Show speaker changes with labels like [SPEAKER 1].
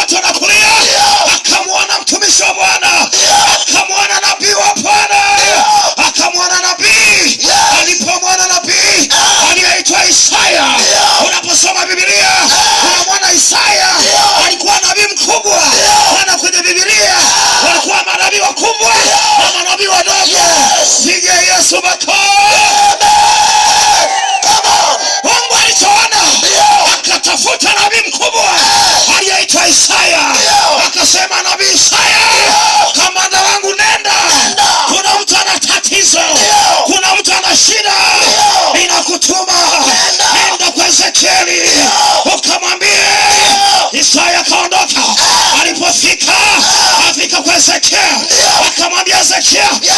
[SPEAKER 1] kushoto na kulia, akamwona mtumishi wa Bwana, akamwona nabii wa Bwana, akamwona nabii. Alipomwona nabii aliyeitwa Isaya, unaposoma Biblia unamwona Isaya alikuwa nabii mkubwa. Wana kwenye Biblia walikuwa manabii wakubwa na manabii wadogo. Piga Yesu makofi. Mungu alichoona akatafuta nabii mkubwa aliyeitwa Isaya, akasema, nabii Isaya, kamanda wangu, nenda. Kuna mtu ana tatizo, kuna mtu ana shida, ninakutuma. Nenda kwa Ezekieli ukamwambie. Isaya kaondoka. Alipofika afika kwa Ezekieli, akamwambia Ezekieli,